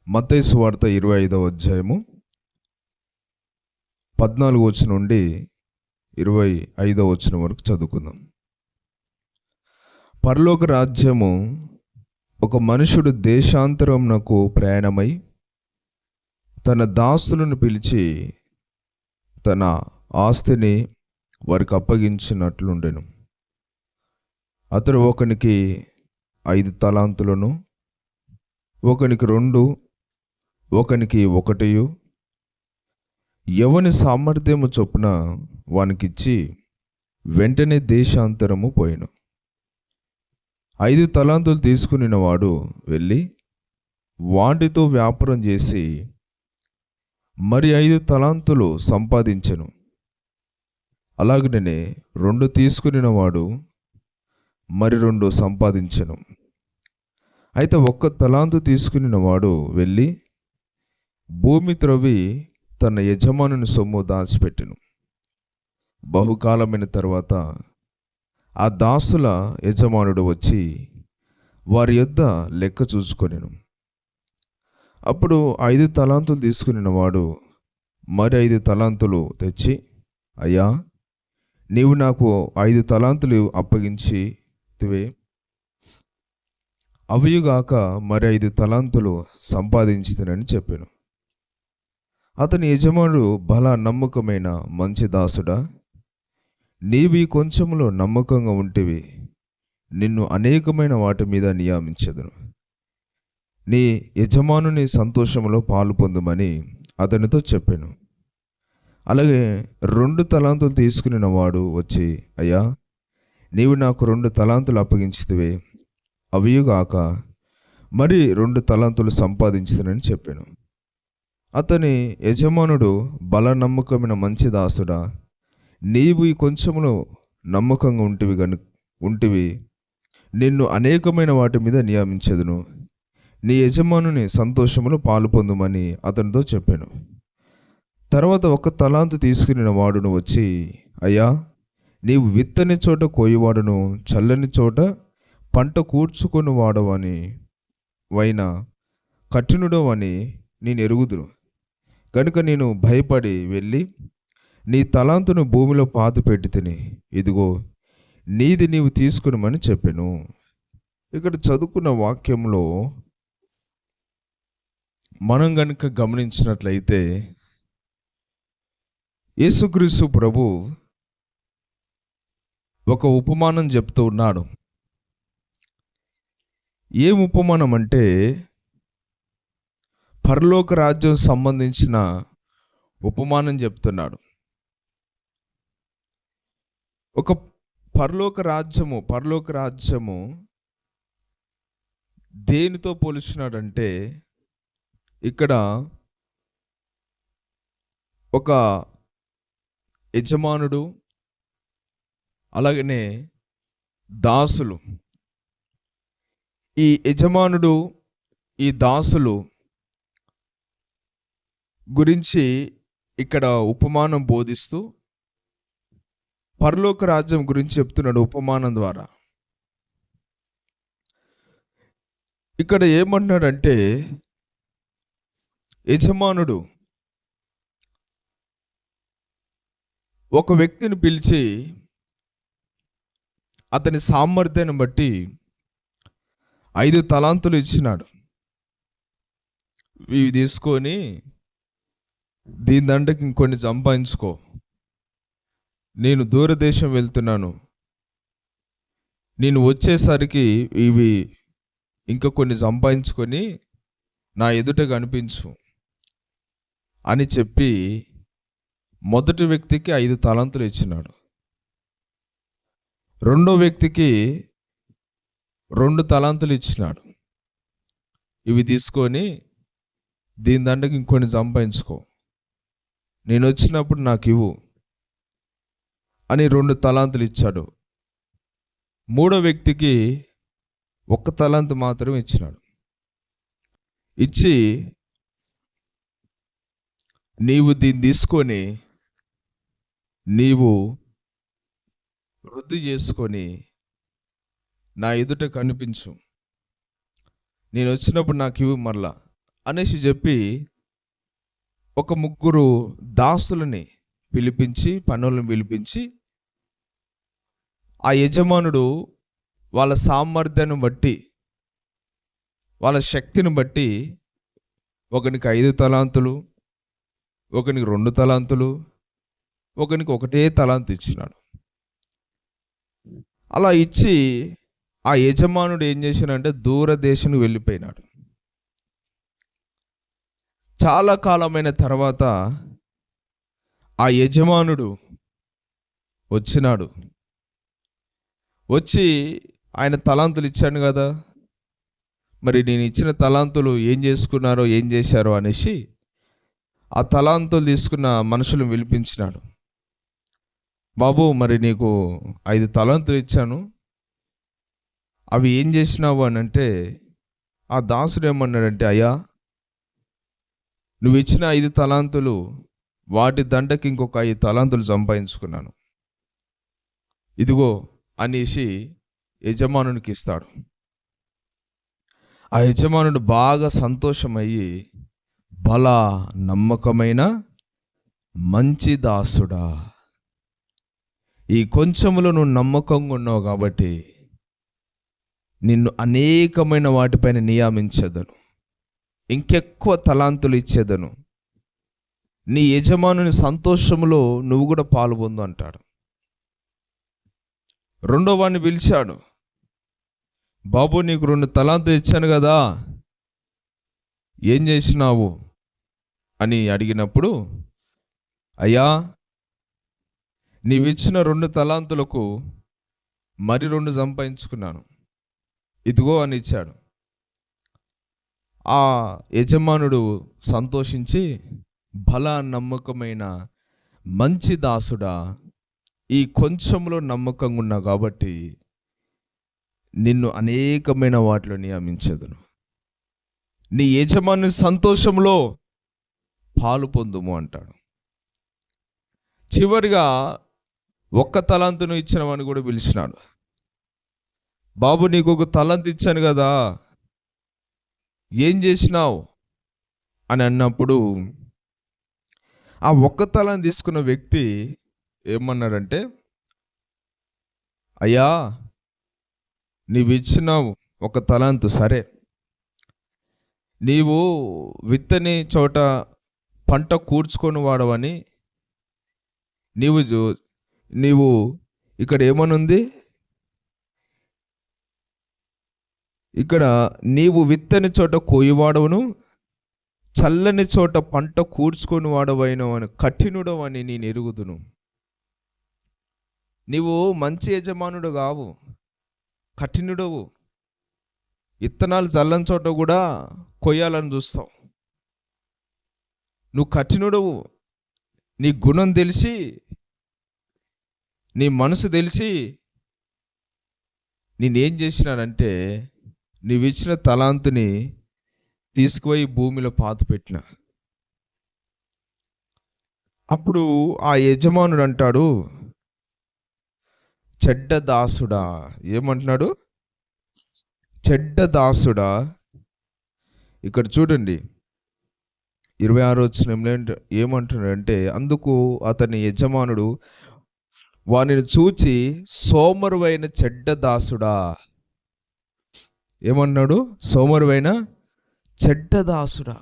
మత్తయి సువార్త 25వ అధ్యాయము 14వ వచనం నుండి 25వ వచనం వరకు చదువుకుందాం. పరలోక రాజ్యము ఒక మనుషుడు దేశాంతరమునకు ప్రయాణమై తన దాసులను పిలిచి తన ఆస్తిని వారికి అప్పగించినట్లుండెను. అతడు ఒకనికి 5 తలాంతులను, ఒకనికి 2, ఒకనికి 1, ఎవని సామర్థ్యము చొప్పున వానికిచ్చి వెంటనే దేశాంతరము పోయెను. 5 తలాంతులు తీసుకుని వాడు వెళ్ళి వాటితో వ్యాపారం చేసి మరి 5 తలాంతులు సంపాదించెను. అలాగనే 2 తీసుకుని వాడు మరి 2 సంపాదించెను. అయితే 1 తలాంతు తీసుకుని వాడు వెళ్ళి భూమి త్రవ్వి తన యజమానుని సొమ్ము దాచిపెట్టెను. బహుకాలమైన తర్వాత ఆ దాసుల యజమానుడు వచ్చి వారి యొద్ద లెక్క చూసుకొనెను. అప్పుడు 5 తలాంతులు తీసుకుని వాడు మరి 5 తలాంతులు తెచ్చి, అయ్యా, నీవు నాకు 5 తలాంతులు అప్పగించితివే, అవియుగాక మరి 5 తలాంతులు సంపాదించితినని చెప్పాను. అతని యజమానుడు, బల నమ్మకమైన మంచి దాసుడా, నీవి కొంచెములో నమ్మకంగా ఉంటివి, నిన్ను అనేకమైన వాటి మీద నియమించెదను, నీ యజమానుని సంతోషంలో పాలు పొందుమని అతనితో చెప్పాను. అలాగే 2 తలాంతులు తీసుకుని వాడు వచ్చి, అయ్యా, నీవు నాకు 2 తలాంతులు అప్పగించితివే, అవియుగాక మరి 2 తలాంతులు సంపాదించునని చెప్పాను. అతని యజమానుడు, బల నమ్మకమైన మంచి దాసుడా, నీవు ఈ కొంచెములో నమ్మకంగా ఉంటివి, నిన్ను అనేకమైన వాటి మీద నియమించెదను, నీ యజమానుని సంతోషములో పాలు పొందుమని అతనితో చెప్పాను. తర్వాత 1 తలాంతు తీసుకుని వాడును వచ్చి, అయ్యా, నీవు విత్తని చోట కోయివాడును, చల్లని చోట పంట కూర్చుకొని వాడవని వైనా కఠినుడవని నేను ఎరుగుదును. కనుక నేను భయపడి వెళ్ళి నీ తలాంతును భూమిలో పాతిపెట్టి తిని, ఇదిగో నీది నీవు తీసుకునమని చెప్పాను. ఇక్కడ చదువుకున్న వాక్యంలో మనం గనుక గమనించినట్లయితే యేసుక్రీస్తు ప్రభు ఒక ఉపమానం చెప్తూ ఉన్నాడు. ఏం ఉపమానం అంటే పరలోక రాజ్యం సంబంధించిన ఉపమానం చెప్తున్నాడు. ఒక పరలోక రాజ్యము దేనితో పోల్చినాడంటే, ఇక్కడ ఒక యజమానుడు, అలాగనే దాసులు. ఈ యజమానుడు, ఈ దాసులు గురించి ఇక్కడ ఉపమానం బోధిస్తూ పరలోక రాజ్యం గురించి చెప్తున్నాడు ఉపమానం ద్వారా. ఇక్కడ ఏమంటున్నాడంటే, యజమానుడు ఒక వ్యక్తిని పిలిచి అతని సామర్థ్యాన్ని బట్టి 5 తలాంతులు ఇచ్చినాడు. ఇవి తీసుకొని దీని దండకి ఇంకొన్ని సంపాదించుకో, నేను దూరదేశం వెళ్తున్నాను, నేను వచ్చేసరికి ఇవి ఇంకా కొన్ని సంపాదించుకొని నా ఎదుట కనిపించు అని చెప్పి మొదటి వ్యక్తికి 5 తలాంతులు ఇచ్చినాడు. రెండో వ్యక్తికి 2 తలాంతులు ఇచ్చినాడు. ఇవి తీసుకొని దీని దండకి ఇంకొన్ని సంపాదించుకో, నేను వచ్చినప్పుడు నాకు ఇవ్వు అని 2 తలాంతులు ఇచ్చాడు. మూడో వ్యక్తికి 1 తలాంతు మాత్రం ఇచ్చినాడు. ఇచ్చి, నీవు దీన్ని తీసుకొని నీవు వృద్ధి చేసుకొని నా ఎదుట కనిపించు, నేను వచ్చినప్పుడు నాకు ఇవ్వు మరలా అనేసి చెప్పి ఒక ముగ్గురు దాసులని పిలిపించి, పనులను పిలిపించి, ఆ యజమానుడు వాళ్ళ సామర్థ్యాన్ని బట్టి, వాళ్ళ శక్తిని బట్టి ఒకనికి 5 తలాంతులు, ఒకనికి 2 తలాంతులు, ఒకనికి 1 తలాంతు ఇచ్చినాడు. అలా ఇచ్చి ఆ యజమానుడు ఏం చేశాడంటే దూరదేశానికి వెళ్ళిపోయినాడు. చాలా కాలమైన తర్వాత ఆ యజమానుడు వచ్చినాడు. వచ్చి ఆయన తలాంతులు ఇచ్చాను కదా, మరి నేను ఇచ్చిన తలాంతులు ఏం చేసుకున్నారో ఏం చేశారో అనేసి ఆ తలాంతులు తీసుకున్న మనుషులను పిలిపించినాడు. బాబు, మరి నీకు 5 తలాంతులు ఇచ్చాను, అవి ఏం చేసినావు అని అంటే ఆ దాసుడు ఏమన్నాడంటే, అయ్యా, నువ్వు ఇచ్చిన 5 తలాంతులు వాటి దండకి ఇంకొక 5 తలాంతులు సంపాదించుకున్నాను, ఇదిగో అనేసి యజమానునికి ఇస్తాడు. ఆ యజమానుడు బాగా సంతోషమయ్యి, బల నమ్మకమైన మంచి దాసుడా, ఈ కొంచెములో నువ్వు నమ్మకంగా ఉన్నావు కాబట్టి నిన్ను అనేకమైన వాటిపైన నియమించేదను, ఇంకెక్కువ తలాంతులు ఇచ్చేదను, నీ యజమానుని సంతోషములో నువ్వు కూడా పాల్గొందు అంటాడు. రెండో వాడిని పిలిచాడు. బాబు, నీకు 2 తలాంతులు ఇచ్చాను కదా, ఏం చేసినావు అని అడిగినప్పుడు, అయ్యా, నీవిచ్చిన 2 తలాంతులకు మరి 2 సంపాదించుకున్నాను, ఇదిగో అని ఇచ్చాడు. ఆ యజమానుడు సంతోషించి, బల నమ్మకమైన మంచి దాసుడా, ఈ కొంచెంలో నమ్మకంగా ఉన్నా కాబట్టి నిన్ను అనేకమైన వాటిలో నియమించదును, నీ యజమాని సంతోషంలో పాలు పొందుము అంటాడు. చివరిగా 1 తలాంతును ఇచ్చిన వాడిని కూడా పిలిచినాడు. బాబు, నీకు 1 తలాంతు ఇచ్చాను కదా, ఏం చేసినావు అని అన్నప్పుడు ఆ 1 తలాంతు తీసుకున్న వ్యక్తి ఏమన్నాడంటే, అయ్యా, నీవు ఇచ్చినావు 1 తలాంతు సరే, నీవు విత్తని చోట పంట కూర్చుకొని వాడవని, నీవు ఇక్కడ ఏమనుంది, ఇక్కడ నీవు విత్తని చోట కోయివాడవును, చల్లని చోట పంట కూర్చుకొని వాడవైన కఠినుడవని నేను ఎరుగుదును. నీవు మంచి యజమానుడు కావు, కఠినుడవు. విత్తనాలు చల్లని చోట కూడా కొయ్యాలని చూస్తావు. నువ్వు కఠినుడవు. నీ గుణం తెలిసి, నీ మనసు తెలిసి నేనేం చేసినానంటే, నీవిచ్చిన తలాంతుని తీసుకుపోయి భూమిలో పాతిపెట్టిన. అప్పుడు ఆ యజమానుడు అంటాడు, చెడ్డ దాసుడా, ఏమంటున్నాడు, చెడ్డ దాసుడా. ఇక్కడ చూడండి 26వ వచనంలో ఏమంటున్నాడంటే, అందుకు అతని యజమానుడు వానిని చూచి, సోమరువైన చెడ్డ దాసుడా. ఏమన్నాడు, సోమరువైన చెడ్డ దాసుడా.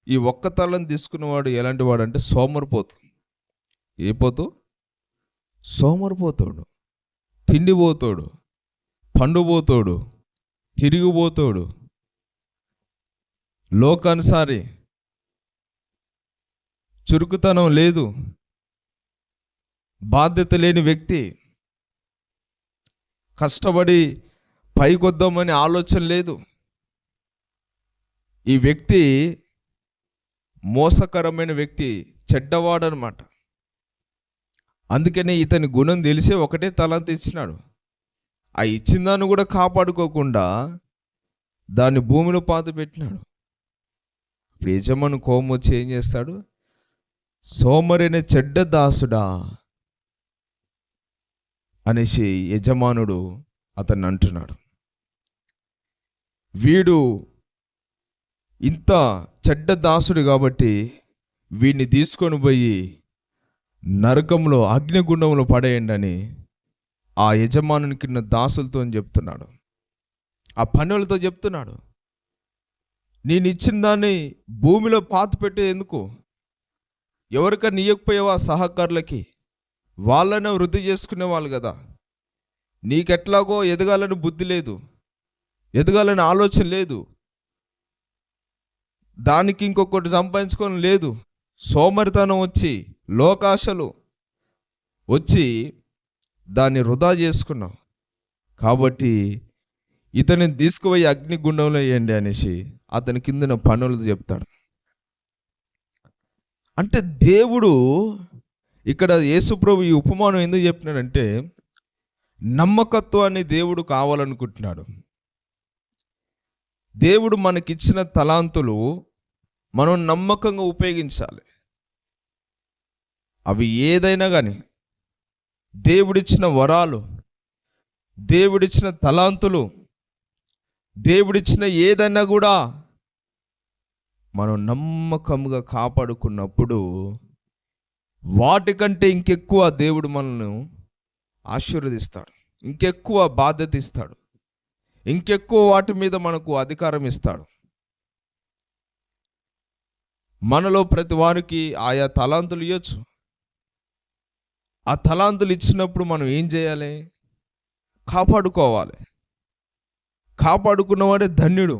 ఈ 1 తలాంతు తీసుకున్నవాడు ఎలాంటి వాడు అంటే సోమరిపోతు. ఏ పోతు? సోమరిపోతాడు, తిండిపోతాడు, పండుపోతాడు, తిరిగిపోతాడు, లోకానుసారి, చురుకుతనం లేదు, బాధ్యత లేని వ్యక్తి, కష్టపడి పైకొద్దామని ఆలోచన లేదు. ఈ వ్యక్తి మోసకరమైన వ్యక్తి, చెడ్డవాడనమాట. అందుకనే ఇతని గుణం తెలిసే 1 తలాంతు ఇచ్చినాడు. ఆ ఇచ్చిన దాన్ని కూడా కాపాడుకోకుండా దాన్ని భూమిలో పాతిపెట్టినాడు. ఇప్పుడు యజమాను కోపం వచ్చి ఏం చేస్తాడు, సోమరైన చెడ్డ దాసుడా అనేసి యజమానుడు అతన్ని అంటున్నాడు. వీడు ఇంత చెడ్డ దాసుడు కాబట్టి వీడిని తీసుకొని పోయి నరకంలో అగ్నిగుండంలో పడేయండి అని ఆ యజమానునికి ఉన్న దాసులతో చెప్తున్నాడు, ఆ పనులతో చెప్తున్నాడు. నేను ఇచ్చిన దాన్ని భూమిలో పాత పెట్టే ఎందుకు? ఎవరికైనా ఇయ్యకపోయావా సహకారులకి? వాళ్ళనే వృద్ధి చేసుకునే వాళ్ళు కదా. నీకెట్లాగో ఎదగాలని బుద్ధి లేదు, ఎదగాలని ఆలోచన లేదు, దానికి ఇంకొకటి సంపాదించుకోవడం లేదు, సోమరితనం వచ్చి లోకాశలు వచ్చి దాన్ని వృధా చేసుకున్నావు. కాబట్టి ఇతని తీసుకుపోయి అగ్నిగుండంలో వేయండి అనేసి అతని కిందన పనులు చెప్తాడు. అంటే దేవుడు ఇక్కడ యేసుప్రభు ఈ ఉపమానం ఎందుకు చెప్పినాడంటే నమ్మకత్వాన్ని దేవుడు కావాలనుకుంటున్నాడు. దేవుడు మనకిచ్చిన తలాంతులు మనం నమ్మకంగా ఉపయోగించాలి. అవి ఏదైనా కానీ, దేవుడిచ్చిన వరాలు, దేవుడిచ్చిన తలాంతులు, దేవుడిచ్చిన ఏదైనా కూడా మనం నమ్మకంగా కాపాడుకున్నప్పుడు వాటికంటే ఇంకెక్కువ దేవుడు మనల్ని ఆశీర్వదిస్తాడు, ఇంకెక్కువ బాధ్యత ఇస్తాడు, ఇంకెక్కువ వాటి మీద మనకు అధికారం ఇస్తాడు. మనలో ప్రతి వారికి ఆయా తలాంతులు ఇవ్వచ్చు. ఆ తలాంతులు ఇచ్చినప్పుడు మనం ఏం చేయాలి? కాపాడుకోవాలి. కాపాడుకున్నవాడే ధన్యుడు.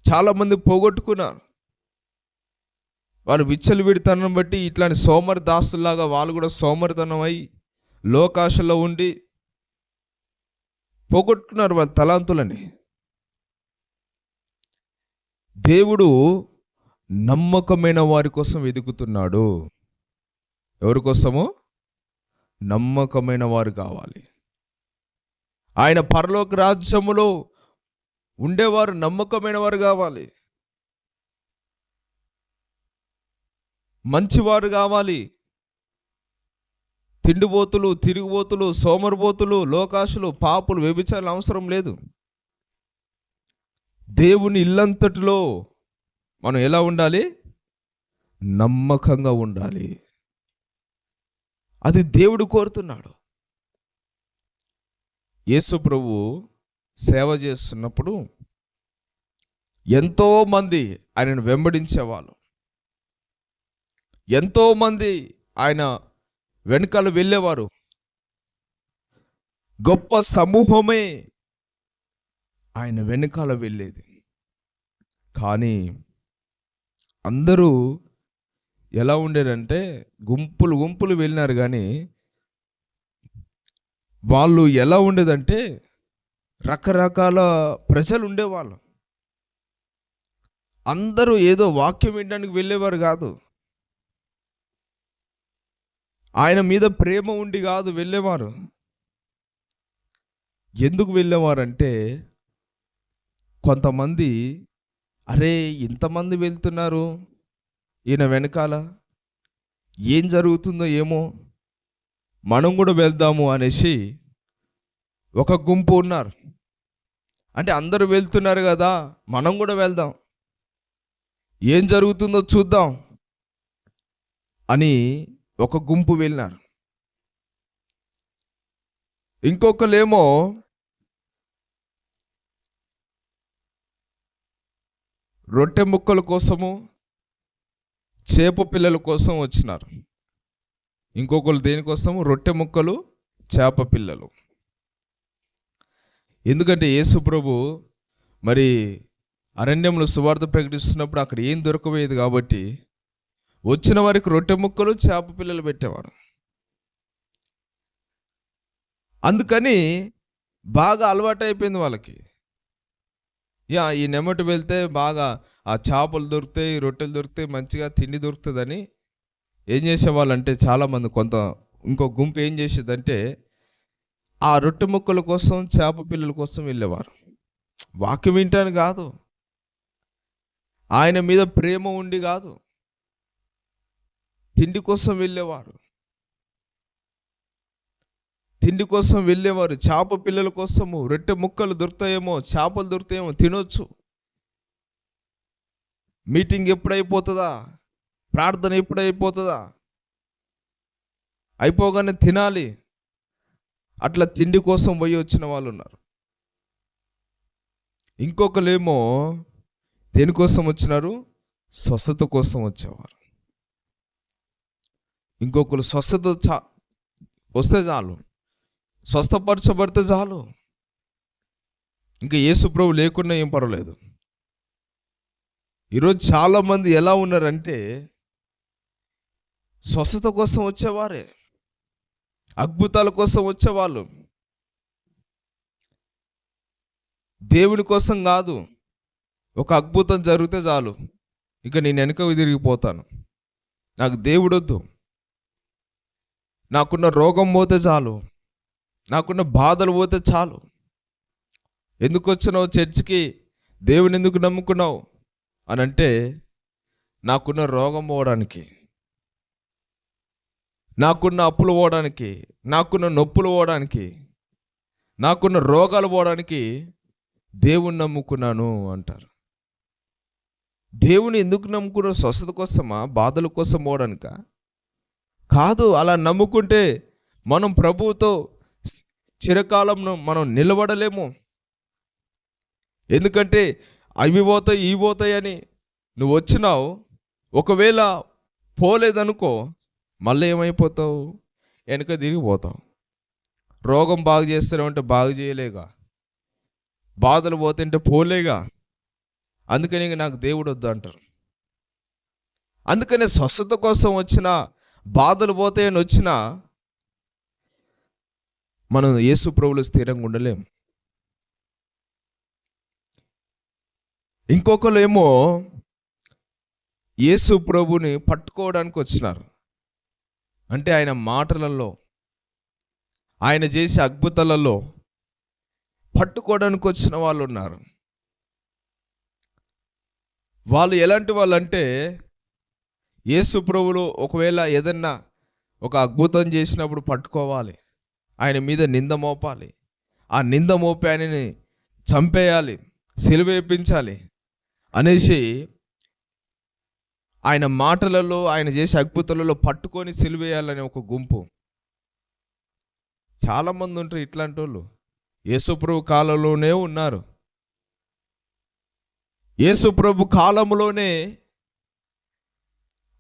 చాలామంది పోగొట్టుకున్నారు. వారు విచ్చలవిడితనం బట్టి ఇట్లాంటి సోమరి దాసుల్లాగా వాళ్ళు కూడా సోమరితనం అయి లోకాశలో ఉండి పోగొట్టుకున్నారు వాళ్ళ తలాంతులని. దేవుడు నమ్మకమైన వారి కోసం వెతుకుతున్నాడు. ఎవరి కోసము? నమ్మకమైన వారు కావాలి. ఆయన పరలోక రాజ్యములో ఉండేవారు నమ్మకమైన వారు కావాలి, మంచివారు కావాలి. తిండిపోతులు, తిరిగిపోతులు, సోమరిపోతులు, లోకాశులు, పాపులు, వ్యభిచారాలు అవసరం లేదు. దేవుని ఇల్లంతటిలో మనం ఎలా ఉండాలి? నమ్మకంగా ఉండాలి. అది దేవుడు కోరుతున్నాడు. యేసు ప్రభు సేవ చేస్తున్నప్పుడు ఎంతోమంది ఆయనను వెంబడించేవాళ్ళు, ఎంతోమంది ఆయన వెనుకలు వెళ్ళేవారు. గొప్ప సమూహమే ఆయన వెనుకాల వెళ్ళేది. కానీ అందరూ ఎలా ఉండేదంటే గుంపులు గుంపులు వెళ్ళినారు, కానీ వాళ్ళు ఎలా ఉండేదంటే రకరకాల ప్రజలు ఉండేవాళ్ళు. అందరూ ఏదో వాక్యం వినడానికి వెళ్ళేవారు కాదు, ఆయన మీద ప్రేమ ఉండి కాదు వెళ్ళేవారు. ఎందుకు వెళ్ళేవారంటే కొంతమంది, అరే ఇంతమంది వెళ్తున్నారు ఈయన వెనకాల, ఏం జరుగుతుందో ఏమో, మనం కూడా వెళ్దాము అనేసి ఒక గుంపు ఉన్నారు. అంటే అందరూ వెళ్తున్నారు కదా, మనం కూడా వెళ్దాం, ఏం జరుగుతుందో చూద్దాం అని ఒక గుంపు వెళ్ళినారు. ఇంకొకలేమో రొట్టె ముక్కల కోసము, చేప పిల్లల కోసం వచ్చినారు. ఇంకొకరు దేనికోసము? రొట్టె ముక్కలు, చేప పిల్లలు. ఎందుకంటే యేసు ప్రభు మరి అరణ్యంలో సువార్త ప్రకటిస్తున్నప్పుడు అక్కడ ఏం దొరకవేది కాబట్టి వచ్చిన వారికి రొట్టె ముక్కలు, చేప పిల్లలు పెట్టేవారు. అందుకని బాగా అలవాటు అయిపోయింది వాళ్ళకి. ఈ నెమ్మటి వెళ్తే బాగా ఆ చేపలు దొరుకుతాయి, రొట్టెలు దొరుకుతాయి, మంచిగా తిండి దొరుకుతుందని ఏం చేసేవాళ్ళంటే చాలామంది, ఇంకో గుంపు ఏం చేసేదంటే ఆ రొట్టె ముక్కల కోసం, చేప పిల్లల కోసం వెళ్ళేవారు. వాక్యం వింటాను కాదు, ఆయన మీద ప్రేమ ఉండి కాదు, తిండి కోసం వెళ్ళేవారు. తిండి కోసం వెళ్ళేవారు. చేప పిల్లల కోసము, రొట్టె ముక్కలు దొరుకుతాయేమో, చేపలు దొరుకుతాయేమో, తినొచ్చు. మీటింగ్ ఎప్పుడైపోతుందా, ప్రార్థన ఎప్పుడైపోతుందా, అయిపోగానే తినాలి, అట్లా తిండి కోసం పోయి వచ్చిన వాళ్ళు ఉన్నారు. ఇంకొకరేమో దేనికోసం వచ్చినారు? స్వస్థత కోసం వచ్చేవారు. ఇంకొకరు స్వస్థత వస్తే చాలు, స్వస్థపరచబడితే చాలు, ఇంకా యేసు ప్రభు లేకున్నా ఏం పర్వాలేదు. ఈరోజు చాలామంది ఎలా ఉన్నారంటే స్వస్థత కోసం వచ్చేవారే, అద్భుతాల కోసం వచ్చేవాళ్ళు, దేవుని కోసం కాదు. ఒక అద్భుతం జరిగితే చాలు, ఇక నేను వెనక తిరిగిపోతాను, నాకు దేవుడు వద్దు, నాకున్న రోగం పోతే చాలు, నాకున్న బాధలు పోతే చాలు. ఎందుకు వచ్చినావు చర్చికి, దేవుని ఎందుకు నమ్ముకున్నావు అని అంటే, నాకున్న రోగం పోవడానికి, నాకున్న అప్పులు పోవడానికి, నాకున్న నొప్పులు పోవడానికి, నాకున్న రోగాలు పోవడానికి దేవుని నమ్ముకున్నాను అంటారు. దేవుని ఎందుకు నమ్ముకున్నావు? స్వస్థత కోసమా, బాధల కోసం పోవడానిక? కాదు. అలా నమ్ముకుంటే మనం ప్రభువుతో చిరకాలం మనం నిలబడలేము. ఎందుకంటే అవి పోతాయి ఇవి పోతాయి అని నువ్వు వచ్చినావు, ఒకవేళ పోలేదనుకో మళ్ళీ ఏమైపోతావు? వెనక తిరిగిపోతావు. రోగం బాగు చేస్తానంటే బాగు చేయలేగా, బాధలు పోతుంటే పోలేగా, అందుకని నాకు దేవుడు వద్దు అంటారు. అందుకనే స్వస్థత కోసం వచ్చిన, బాధలు పోతాయని వచ్చినా మనం యేసు ప్రభువులో స్థిరంగా ఉండలేం. ఇంకొకరు ఏమో యేసు ప్రభుని పట్టుకోవడానికి వచ్చినారు. అంటే ఆయన మాటలలో, ఆయన చేసే అద్భుతాలలో పట్టుకోవడానికి వచ్చిన వాళ్ళు ఉన్నారు. వాళ్ళు ఎలాంటి వాళ్ళు అంటే, యేసు ప్రభువులు ఒకవేళ ఏదన్నా ఒక అద్భుతం చేసినప్పుడు పట్టుకోవాలి, ఆయన మీద నింద మోపాలి, ఆ నింద మోపి ఆయనని చంపేయాలి, సిలువ వేయించాలి అనేసి ఆయన మాటలలో, ఆయన చేసే అద్భుతాలలో పట్టుకొని సిలువేయాలని ఒక గుంపు. చాలామంది ఉంటారు ఇట్లాంటి వాళ్ళు. యేసు ప్రభు కాలంలోనే ఉన్నారు. యేసు ప్రభు కాలంలోనే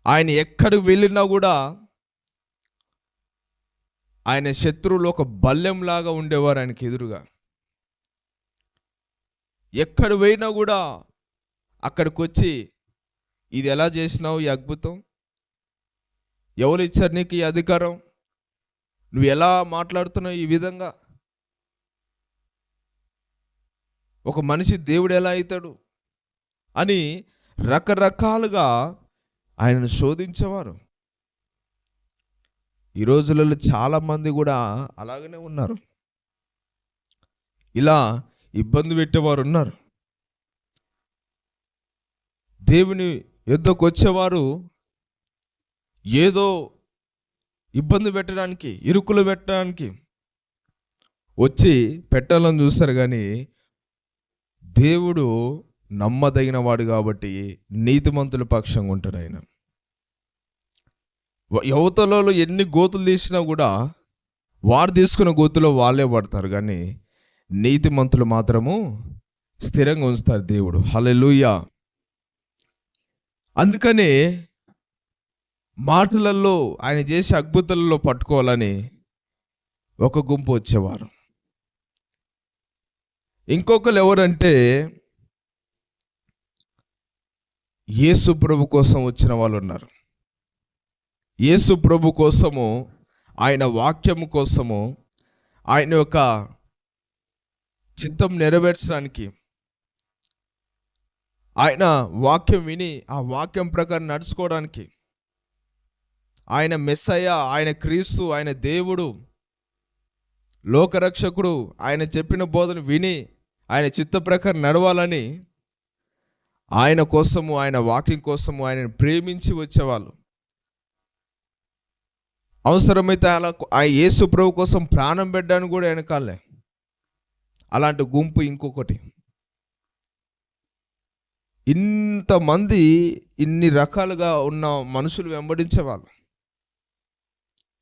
ఆయన ఎక్కడికి వెళ్ళినా కూడా ఆయన శత్రువులు ఒక బల్లెంలాగా ఉండేవారు ఆయనకి ఎదురుగా. ఎక్కడ పోయినా కూడా అక్కడికి వచ్చి, ఇది ఎలా చేసినావు ఈ అద్భుతం, ఎవరు ఇచ్చారు నీకు ఈ అధికారం, నువ్వు ఎలా మాట్లాడుతున్నావు ఈ విధంగా, ఒక మనిషి దేవుడు ఎలా అవుతాడు అని రకరకాలుగా ఆయనను శోధించేవారు. ఈ రోజులలో చాలామంది కూడా అలాగనే ఉన్నారు. ఇలా ఇబ్బంది పెట్టేవారు ఉన్నారు. దేవుని యుద్ధకు వచ్చేవారు ఏదో ఇబ్బంది పెట్టడానికి, ఇరుకులు పెట్టడానికి వచ్చి పెట్టాలని చూస్తారు. కానీ దేవుడు నమ్మదగిన వాడు కాబట్టి నీతిమంతుల పక్షంగా ఉంటాడు ఆయన. యువతలలో ఎన్ని గోతులు తీసినా కూడా వారు తీసుకున్న గోతులో వాళ్ళే పడతారు, కానీ నీతిమంతులు మాత్రము స్థిరంగా ఉంచుతారు దేవుడు. హల్లెలూయా. అందుకని మాటలలో, ఆయన చేసే అద్భుతాలలో పట్టుకోవాలని ఒక గుంపు వచ్చేవారు. ఇంకొకరు ఎవరంటే యేసు ప్రభు కోసం వచ్చిన వాళ్ళు ఉన్నారు. యేసు ప్రభు కోసము, ఆయన వాక్యము కోసము, ఆయన యొక్క చిత్తం నెరవేర్చడానికి, ఆయన వాక్యం విని ఆ వాక్యం ప్రకారం నడుచుకోవడానికి, ఆయన మెస్సయ్య, ఆయన క్రీస్తు, ఆయన దేవుడు, లోకరక్షకుడు, ఆయన చెప్పిన బోధన విని ఆయన చిత్త ప్రకారం నడవాలని, ఆయన కోసము, ఆయన వాక్యం కోసము ఆయనను ప్రేమించి వచ్చేవాళ్ళు. అవసరమైతే అలా ఆ యేసు ప్రభు కోసం ప్రాణం పెట్టడానికి కూడా వెనకాలే. అలాంటి గుంపు ఇంకొకటి. ఇంతమంది ఇన్ని రకాలుగా ఉన్న మనుషులు వెంబడించేవాళ్ళు.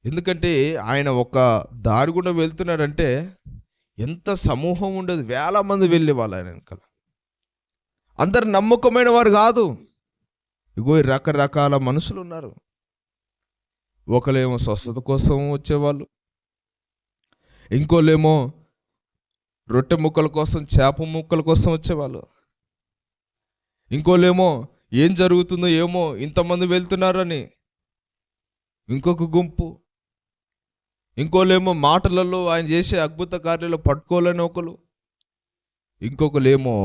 ఎందుకంటే ఆయన ఒక దారి గుండా వెళ్తున్నాడంటే ఎంత సమూహం ఉండదు, వేల మంది వెళ్ళేవాళ్ళు ఆయన వెనకాల. అందరు నమ్మకమైన వారు కాదు. ఇగో ఈ రకరకాల మనుషులు ఉన్నారు. ఒకళ్ళేమో స్వస్థత కోసం వచ్చేవాళ్ళు, ఇంకోళ్ళేమో రొట్టె ముక్కల కోసం, చేప ముక్కల కోసం వచ్చేవాళ్ళు, ఇంకోళ్ళేమో ఏం జరుగుతుందో ఏమో ఇంతమంది వెళ్తున్నారని ఇంకొక గుంపు, ఇంకోళ్ళేమో మాటలలో ఆయన చేసే అద్భుత కార్యాలు పట్టుకోలేని ఒకరు, ఇంకొకలేమో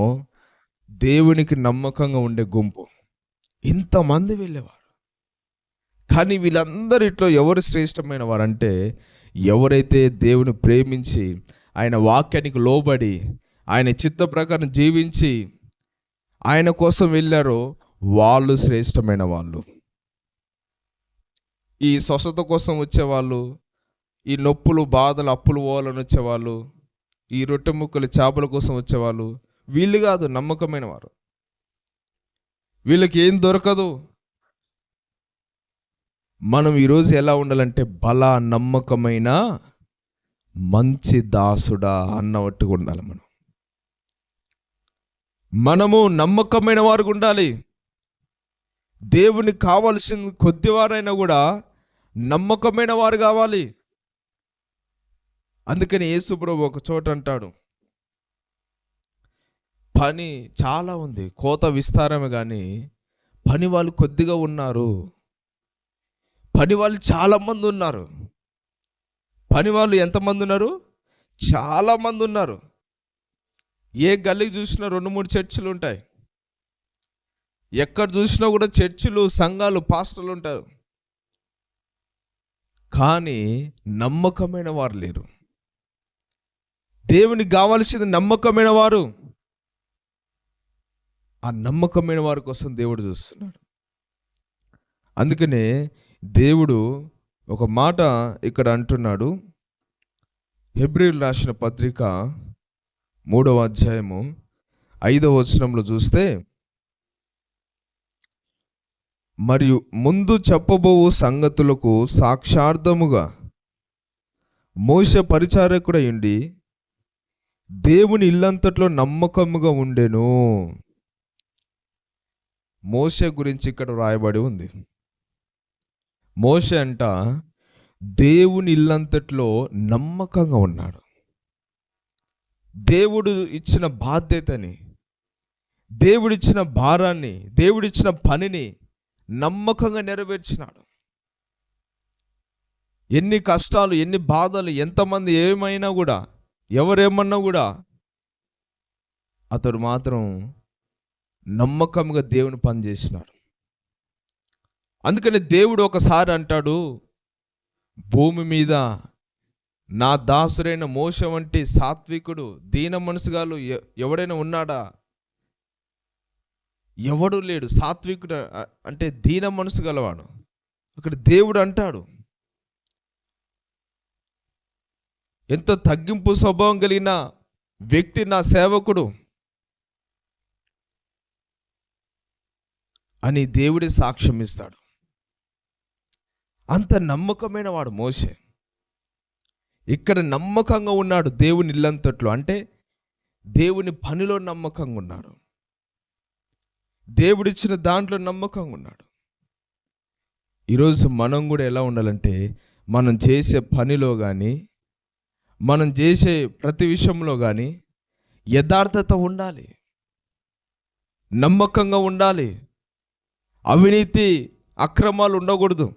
దేవునికి నమ్మకంగా ఉండే గుంపు. ఇంతమంది వెళ్ళేవారు. కానీ వీళ్ళందరిట్లో ఎవరు శ్రేష్టమైన వారంటే ఎవరైతే దేవుని ప్రేమించి ఆయన వాక్యానికి లోబడి ఆయన చిత్త ప్రకారం జీవించి ఆయన కోసం వెళ్ళారో వాళ్ళు శ్రేష్టమైన వాళ్ళు. ఈ స్వస్థత కోసం వచ్చేవాళ్ళు, ఈ నొప్పులు బాధలు అప్పులు పోవాలని వచ్చేవాళ్ళు, ఈ రొట్టె ముక్కలు చేపల కోసం వచ్చేవాళ్ళు వీళ్ళు కాదు నమ్మకమైన వారు. వీళ్ళకి ఏం దొరకదు. మనం ఈరోజు ఎలా ఉండాలంటే బలా నమ్మకమైన మంచి దాసుడా అన్నట్టుగా ఉండాలి. మనము నమ్మకమైన వారు ఉండాలి. దేవునికి కావాల్సిన కొద్దివారైనా కూడా నమ్మకమైన వారు కావాలి. అందుకని యేసు ప్రభువు ఒక చోట అంటాడు, పని చాలా ఉంది, కోత విస్తారమే కానీ పని వాళ్ళు కొద్దిగా ఉన్నారు. పని వాళ్ళు చాలామంది ఉన్నారు. పని వాళ్ళు ఎంతమంది ఉన్నారు? చాలామంది ఉన్నారు. ఏ గల్లీకి చూసినా 2-3 చర్చిలు ఉంటాయి. ఎక్కడ చూసినా కూడా చర్చిలు, సంఘాలు, పాస్టర్లు ఉంటారు. కానీ నమ్మకమైన వారు లేరు. దేవునికి కావాల్సింది నమ్మకమైన వారు. ఆ నమ్మకమైన వారి కోసం దేవుడు చూస్తున్నాడు. అందుకనే దేవుడు ఒక మాట ఇక్కడ అంటున్నాడు. హెబ్రీయులు రాసిన పత్రిక 3వ అధ్యాయము 5వ వచనంలో చూస్తే, మరియు ముందు చెప్పబోవు సంగతులకు సాక్షార్థముగా మోషే పరిచారకుడై ఉండి దేవుని ఇల్లంతట్లో నమ్మకముగా ఉండెను. మోషే గురించి ఇక్కడ రాయబడి ఉంది. మోషే అంట దేవుని ఇల్లంతట్లో నమ్మకంగా ఉన్నాడు. దేవుడు ఇచ్చిన బాధ్యతని, దేవుడిచ్చిన భారాన్ని, దేవుడిచ్చిన పనిని నమ్మకంగా నెరవేర్చినాడు. ఎన్ని కష్టాలు, ఎన్ని బాధలు, ఎంతమంది ఏమైనా కూడా, ఎవరేమన్నా కూడా అతడు మాత్రం నమ్మకంగా దేవుని పని చేసినాడు. అందుకని దేవుడు ఒకసారి అంటాడు, భూమి మీద నా దాసురైన మోషే వంటి సాత్వికుడు, దీన మనసుగాలు ఎవడైనా ఉన్నాడా? ఎవడు లేడు. సాత్వికుడు అంటే దీన మనసు గలవాడు. అక్కడ దేవుడు అంటాడు, ఎంతో తగ్గింపు స్వభావం కలిగిన వ్యక్తి నా సేవకుడు అని దేవుడి సాక్ష్యం ఇస్తాడు. అంత నమ్మకమైన వాడు మోషే. ఇక్కడ నమ్మకంగా ఉన్నాడు దేవుని ఇల్లంతట్లో, అంటే దేవుని పనిలో నమ్మకంగా ఉన్నాడు, దేవుడిచ్చిన దాంట్లో నమ్మకంగా ఉన్నాడు. ఈరోజు మనం కూడా ఎలా ఉండాలంటే, మనం చేసే పనిలో కానీ, మనం చేసే ప్రతి విషయంలో కానీ యథార్థత ఉండాలి, నమ్మకంగా ఉండాలి. అవినీతి, అక్రమాలు ఉండకూడదు,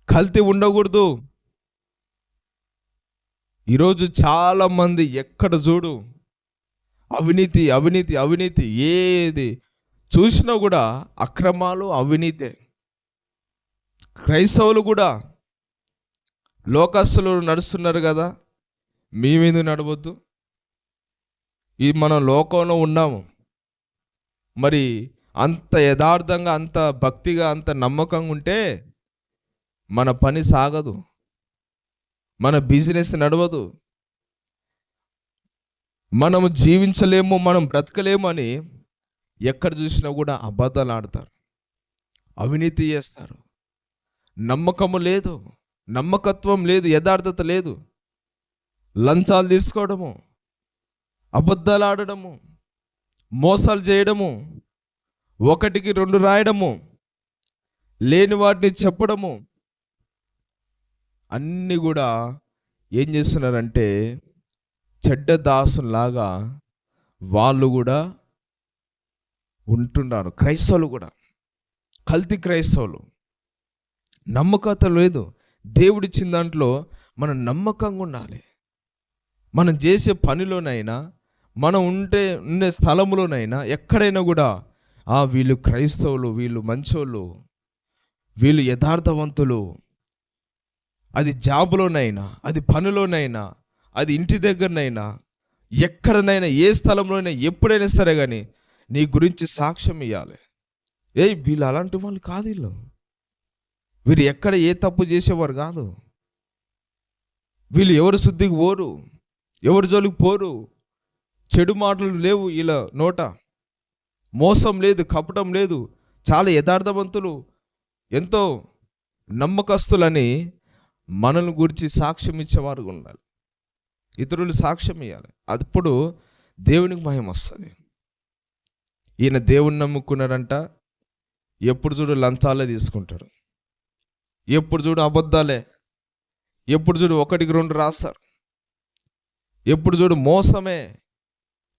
కల్తీ ఉండకూడదు. ఈరోజు చాలామంది ఎక్కడ చూడు అవినీతి, అవినీతి, అవినీతి. ఏది చూసినా కూడా అక్రమాలు, అవినీతే. క్రైస్తవులు కూడా లోకస్తులు నడుస్తున్నారు కదా, మేమెందుకు నడవద్దు? ఈ మనం లోకంలో ఉన్నాము, మరి అంత యథార్థంగా, అంత భక్తిగా, అంత నమ్మకంగా ఉంటే మన పని సాగదు, మన బిజినెస్ నడవదు, మనము జీవించలేము, మనం బ్రతకలేము అని ఎక్కడ చూసినా కూడా అబద్ధాలు ఆడతారు, అవినీతి చేస్తారు, నమ్మకము లేదు, నమ్మకత్వం లేదు, యథార్థత లేదు, లంచాలు తీసుకోవడము, అబద్ధాలు ఆడడము, మోసాలు చేయడము, ఒకటికి రెండు రాయడము, లేని వాటిని చెప్పడము, అన్నీ కూడా ఏం చేస్తున్నారంటే చెడ్డ దాసులాగా వాళ్ళు కూడా ఉంటున్నారు. క్రైస్తవులు కూడా కల్తీ క్రైస్తవులు, నమ్మకత లేదు. దేవుడిచ్చిన దాంట్లో మనం నమ్మకంగా ఉండాలి. మనం చేసే పనిలోనైనా, మనం ఉండే స్థలంలోనైనా, ఎక్కడైనా కూడా వీళ్ళు క్రైస్తవులు, వీళ్ళు మంచోళ్ళు, వీళ్ళు యథార్థవంతులు. అది జాబులోనైనా, అది పనిలోనైనా, అది ఇంటి దగ్గరనైనా, ఎక్కడనైనా, ఏ స్థలంలోనైనా, ఎప్పుడైనా సరే కానీ నీ గురించి సాక్ష్యం ఇవ్వాలి. వీళ్ళు అలాంటి వాళ్ళు కాదు, వీరు ఎక్కడ ఏ తప్పు చేసేవారు కాదు, వీళ్ళు ఎవరు శుద్ధికి పోరు, ఎవరి జోలికి పోరు, చెడు మాటలు లేవు వీళ్ళ నోట, మోసం లేదు, కపటం లేదు, చాలా యథార్థవంతులు, ఎంతో నమ్మకస్తులని మనల్ని గురించి సాక్ష్యం ఇచ్చేవారు ఉండాలి. ఇతరులు సాక్ష్యం ఇవ్వాలి. అప్పుడు దేవునికి మహిమ వస్తుంది. ఈయన దేవుని నమ్ముకున్నాడంట, ఎప్పుడు చూడు లంచాలే తీసుకుంటారు, ఎప్పుడు చూడు అబద్ధాలే, ఎప్పుడు చూడు ఒకటికి రెండు రాస్తారు, ఎప్పుడు చూడు మోసమే,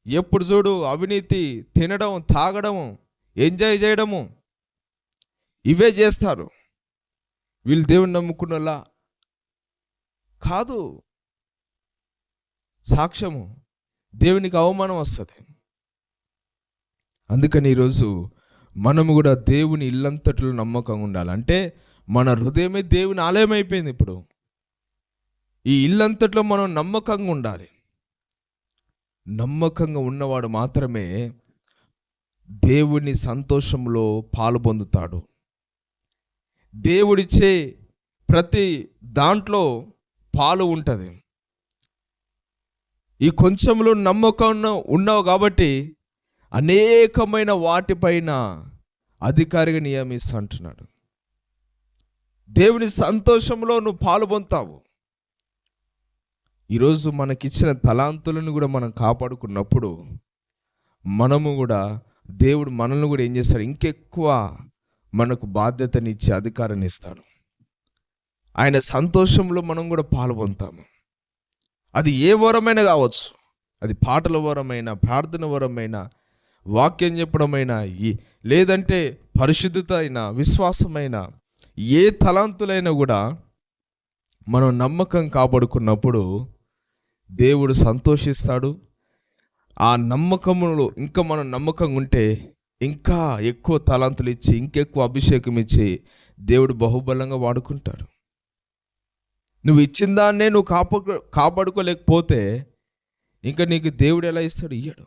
ఎప్పుడు చూడు అవినీతి, తినడం, తాగడము, ఎంజాయ్ చేయడము, ఇవే చేస్తారు. వీళ్ళు దేవుని నమ్ముకున్నలా కాదు. సాక్ష్యము దేవునికి అవమానం వస్తుంది. అందుకని ఈరోజు మనము కూడా దేవుని ఇల్లంతటిలో నమ్మకంగా ఉండాలి. అంటే మన హృదయమే దేవుని ఆలయం అయిపోయింది. ఇప్పుడు ఈ ఇల్లంతట్లో మనం నమ్మకంగా ఉండాలి. నమ్మకంగా ఉన్నవాడు మాత్రమే దేవుని సంతోషంలో పాలు పొందుతాడు. దేవుడిచ్చే ప్రతి దాంట్లో పాలు ఉంటుంది. ఈ కొంచెంలో నమ్మకం ఉన్నావు కాబట్టి అనేకమైన వాటిపైన అధికారిగా నియమిస్తా అంటున్నాడు. దేవుని సంతోషంలో నువ్వు పాలు పొందుతావు. ఈరోజు మనకిచ్చిన తలాంతులను కూడా మనం కాపాడుకున్నప్పుడు మనము కూడా, దేవుడు మనల్ని కూడా ఏం చేస్తాడు, ఇంకెక్కువ మనకు బాధ్యతనిచ్చి అధికారాన్ని ఇస్తాడు. ఆయన సంతోషంలో మనం కూడా పాలు పొందుతాము. అది ఏ వరమైనా కావచ్చు, అది పాటల వరమైనా, ప్రార్థన వరమైనా, వాక్యం చెప్పడమైనా, లేదంటే పరిశుద్ధత అయినా, విశ్వాసమైన, ఏ తలాంతులైనా కూడా మనం నమ్మకం కాపాడుకున్నప్పుడు దేవుడు సంతోషిస్తాడు. ఆ నమ్మకంలో ఇంకా మనం నమ్మకంగా ఉంటే ఇంకా ఎక్కువ తలాంతులు ఇచ్చి, ఇంకెక్కువ అభిషేకం ఇచ్చి దేవుడు బహుబలంగా వాడుకుంటాడు. నువ్వు ఇచ్చిన దాన్నే నువ్వు కాపాడుకోలేకపోతే ఇంకా నీకు దేవుడు ఎలా ఇస్తాడు? ఇయ్యడు.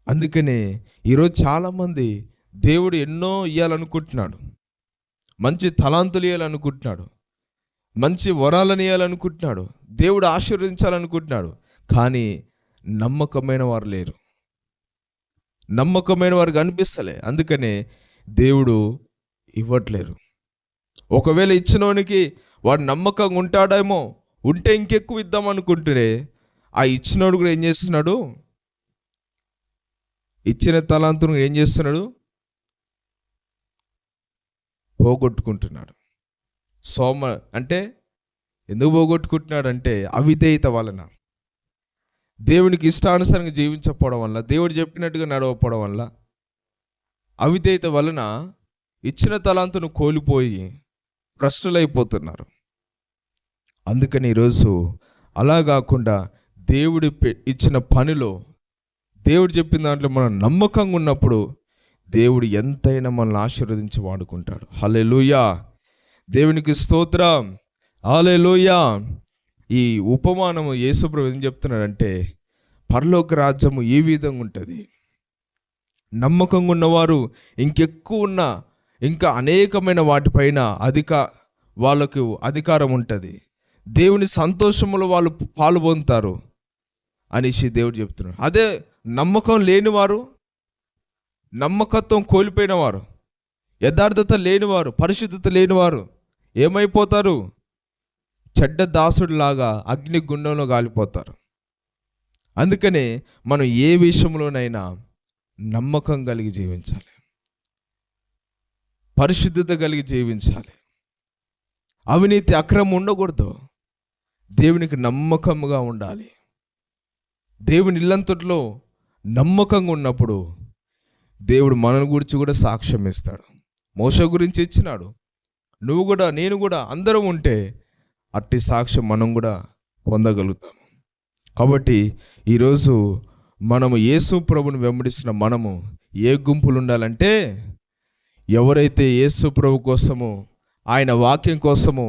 అందుకనే ఈరోజు చాలామంది దేవుడు ఎన్నో ఇవ్వాలనుకుంటున్నాడు, మంచి తలాంతులు ఇవ్వాలనుకుంటున్నాడు, మంచి వరాలను ఇవ్వాలనుకుంటున్నాడు, దేవుడు ఆశీర్వదించాలనుకుంటున్నాడు. కానీ నమ్మకమైన వారు లేరు, నమ్మకమైన వారు కనిపిస్తలే. అందుకనే దేవుడు ఇవ్వట్లేరు. ఒకవేళ ఇచ్చినోనికి వాడు నమ్మకంగా ఉంటాడేమో, ఉంటే ఇంకెక్కువ ఇద్దాం అనుకుంటే ఆ ఇచ్చినోడు కూడా ఏం చేస్తున్నాడు, ఇచ్చిన తలాంతును ఏం చేస్తున్నాడు, పోగొట్టుకుంటున్నాడు. అంటే ఎందుకు పోగొట్టుకుంటున్నాడు అంటే అవిధేయత వలన, దేవునికి ఇష్టానుసారంగా జీవించకపోవడం వల్ల, దేవుడు చెప్పినట్టుగా నడవకపోవడం వల్ల, అవిధేయత వలన ఇచ్చిన తలాంతును కోల్పోయి భ్రష్టులైపోతున్నారు. అందుకని ఈరోజు అలా కాకుండా దేవుడు ఇచ్చిన పనిలో, దేవుడు చెప్పిన దాంట్లో మనం నమ్మకంగా ఉన్నప్పుడు దేవుడు ఎంతైనా మనల్ని ఆశీర్వదించి వాడుకుంటాడు. హల్లెలూయా, దేవునికి స్తోత్రం, హల్లెలూయా. ఈ ఉపమానము యేసుప్రభు ఏం చెప్తున్నాడంటే, పరలోక రాజ్యము ఈ విధంగా ఉంటుంది. నమ్మకంగా ఉన్నవారు ఇంకెక్కువ ఉన్న, ఇంకా అనేకమైన వాటిపైన వాళ్ళకు అధికారం ఉంటుంది. దేవుని సంతోషములో వాళ్ళు పాలు పొందుతారు. అనేసి దేవుడు చెప్తున్నాడు. అదే నమ్మకం లేనివారు, నమ్మకత్వం కోల్పోయిన వారు, యథార్థత లేనివారు, పరిశుద్ధత లేనివారు ఏమైపోతారు? చెడ్డ దాసుడిలాగా అగ్ని గుండంలో గాలిపోతారు. అందుకనే మనం ఏ విషయంలోనైనా నమ్మకం కలిగి జీవించాలి, పరిశుద్ధత కలిగి జీవించాలి. అవినీతి, అక్రమం ఉండకూడదు. దేవునికి నమ్మకంగా ఉండాలి. దేవుని ఇల్లంతట్లో నమ్మకంగా ఉన్నప్పుడు దేవుడు మనని గురించి కూడా సాక్ష్యం ఇస్తాడు. మోషే గురించి ఇచ్చినాడు. నువ్వు కూడా, నేను కూడా, అందరం ఉంటే అట్టి సాక్ష్యం మనం కూడా పొందగలుగుతాము. కాబట్టి ఈరోజు మనము యేసు ప్రభుని వెంబడిస్తున్న మనము ఏ గుంపులు ఉండాలంటే, ఎవరైతే యేసు ప్రభు కోసము, ఆయన వాక్యం కోసము,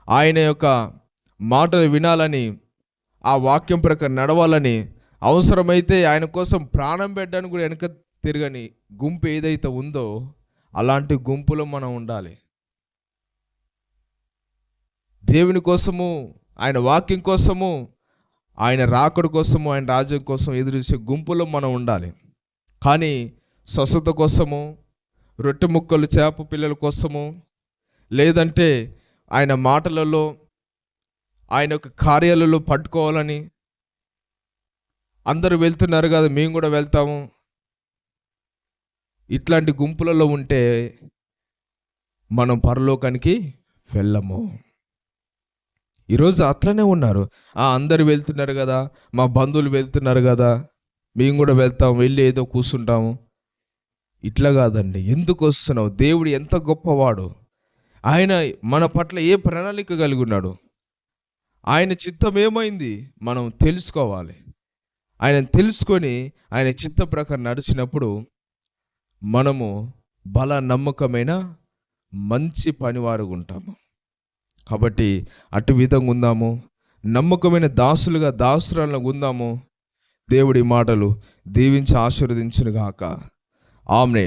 ఆయన యొక్క మాటలు వినాలని, ఆ వాక్యం ప్రకారం నడవాలని, అవసరమైతే ఆయన కోసం ప్రాణం పెట్టడానికి కూడా వెనక తిరగని గుంపు ఏదైతే ఉందో అలాంటి గుంపులో మనం ఉండాలి. దేవుని కోసము, ఆయన వాక్యం కోసము, ఆయన రాకడ కోసము, ఆయన రాజ్యం కోసం ఎదురు చూసే గుంపులో మనం ఉండాలి. కానీ స్వస్థత కోసము, రొట్టె ముక్కలు, చేప పిల్లల కోసము, లేదంటే ఆయన మాటలలో, ఆయన యొక్క కార్యాలలో పట్టుకోవాలని, అందరూ వెళ్తున్నారు కదా మేము కూడా వెళ్తాము, ఇట్లాంటి గుంపులలో ఉంటే మనం పరలోకానికి వెళ్ళము. ఈరోజు అట్లనే ఉన్నారు. అందరు వెళ్తున్నారు కదా, మా బంధువులు వెళ్తున్నారు కదా, మేము కూడా వెళ్తాం, వెళ్ళి ఏదో కూర్చుంటాము. ఇట్లా కాదండి. ఎందుకు వస్తున్నావు? దేవుడు ఎంత గొప్పవాడు. ఆయన మన పట్ల ఏ ప్రణాళిక కలిగి ఉన్నాడు, ఆయన చిత్తం ఏమైంది మనం తెలుసుకోవాలి. ఆయన తెలుసుకొని ఆయన చిత్త ప్రకారం నడిచినప్పుడు మనము బల నమ్మకమైన మంచి పనివారుగా ఉంటాము. కాబట్టి అటు విధంగా ఉందాము, నమ్మకమైన దాసులుగా, దాసురాలుగా ఉందాము. దేవుడి మాటలు దీవించి ఆశీర్వదించును గాక. ఆమేన్.